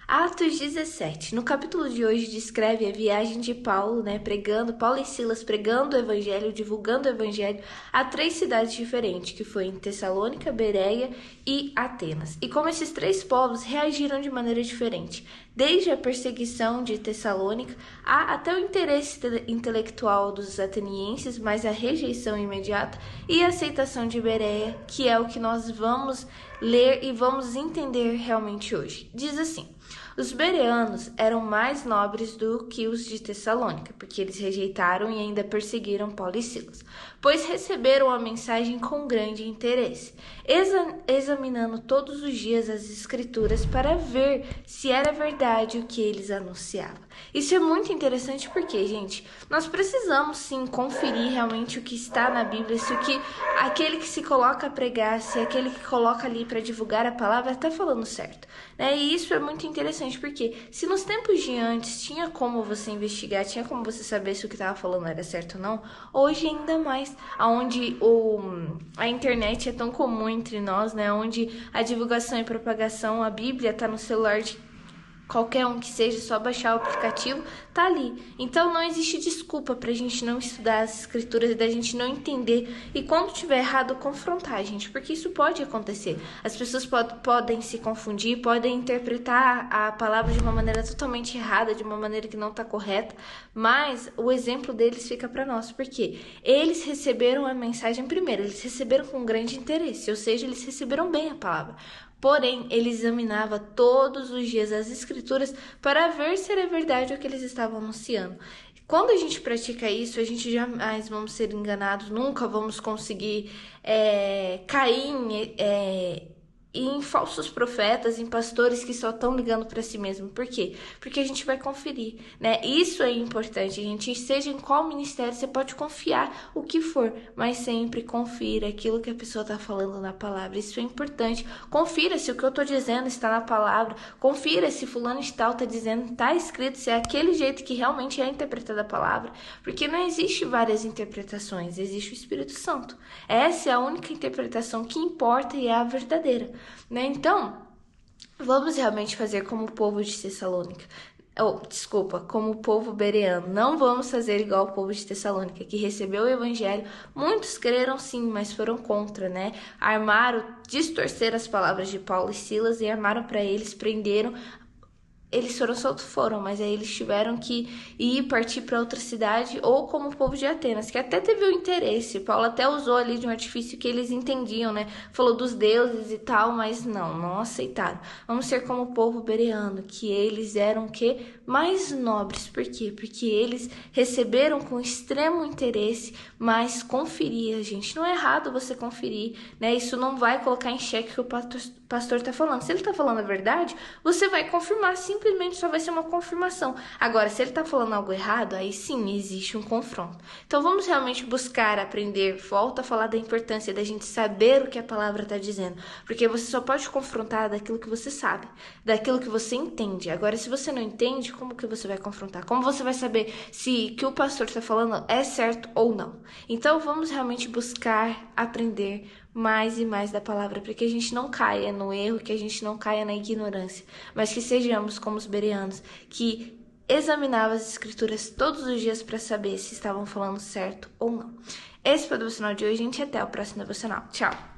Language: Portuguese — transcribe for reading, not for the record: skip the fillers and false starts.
Atos 17. No capítulo de hoje descreve a viagem de Paulo, Paulo e Silas pregando o evangelho, divulgando o evangelho a 3 cidades diferentes, que foi em Tessalônica, Bereia e Atenas. E como esses 3 povos reagiram de maneira diferente, desde a perseguição de Tessalônica até o interesse intelectual dos atenienses, mas a rejeição imediata e a aceitação de Bereia, que é o que nós vamos ler e vamos entender realmente hoje. Diz assim: os bereanos eram mais nobres do que os de Tessalônica, porque eles rejeitaram e ainda perseguiram Paulo e Silas, pois receberam a mensagem com grande interesse, examinando todos os dias as escrituras para ver se era verdade o que eles anunciavam. Isso é muito interessante porque, gente, nós precisamos sim conferir realmente o que está na Bíblia, se o que aquele que se coloca a pregar, se aquele que coloca ali para divulgar a palavra está falando certo, E isso é muito interessante porque se nos tempos de antes tinha como você investigar, tinha como você saber se o que estava falando era certo ou não, hoje ainda mais, onde a internet é tão comum entre nós, onde a divulgação e propagação, a Bíblia está no celular de qualquer um que seja, só baixar o aplicativo, tá ali. Então não existe desculpa pra gente não estudar as escrituras e da gente não entender. E quando tiver errado, confrontar, gente, porque isso pode acontecer. As pessoas podem se confundir, podem interpretar a palavra de uma maneira totalmente errada, de uma maneira que não tá correta, mas o exemplo deles fica pra nós, porque eles receberam a mensagem primeiro, eles receberam com grande interesse, ou seja, eles receberam bem a palavra. Porém, ele examinava todos os dias as escrituras para ver se era verdade o que eles estavam anunciando. Quando a gente pratica isso, a gente jamais vamos ser enganados, nunca vamos conseguir cair em falsos profetas, em pastores que só estão ligando para si mesmo. Por quê? Porque a gente vai conferir, Isso é importante, gente. Seja em qual ministério, você pode confiar o que for, mas sempre confira aquilo que a pessoa está falando na palavra. Isso é importante. Confira se o que eu estou dizendo está na palavra. Confira se fulano de tal está dizendo, está escrito, se é aquele jeito que realmente é interpretada a palavra. Porque não existe várias interpretações, existe o Espírito Santo. Essa é a única interpretação que importa e é a verdadeira. Então, vamos realmente fazer como o povo de Tessalônica. Como o povo bereano. Não vamos fazer igual o povo de Tessalônica, que recebeu o evangelho. Muitos creram sim, mas foram contra, Armaram, distorceram as palavras de Paulo e Silas e armaram para eles, prenderam. Eles foram soltos, mas aí eles tiveram que partir para outra cidade, ou como o povo de Atenas, que até teve o interesse. Paulo até usou ali de um artifício que eles entendiam, Falou dos deuses e tal, mas não aceitaram. Vamos ser como o povo bereano, que eles eram o quê? Mais nobres. Por quê? Porque eles receberam com extremo interesse, mas conferia, gente. Não é errado você conferir, Isso não vai colocar em xeque o que o pastor está falando. Se ele está falando a verdade, você vai confirmar, simplesmente só vai ser uma confirmação. Agora, se ele está falando algo errado, aí sim existe um confronto. Então vamos realmente buscar aprender. Volta a falar da importância da gente saber o que a palavra está dizendo, porque você só pode confrontar daquilo que você sabe, daquilo que você entende. Agora, se você não entende, como que você vai confrontar? Como você vai saber se o que o pastor está falando é certo ou não? Então vamos realmente buscar aprender mais e mais da palavra, para que a gente não caia no erro, que a gente não caia na ignorância, mas que sejamos como os bereanos, que examinavam as escrituras todos os dias para saber se estavam falando certo ou não. Esse foi o devocional de hoje, gente. Até o próximo devocional. Tchau!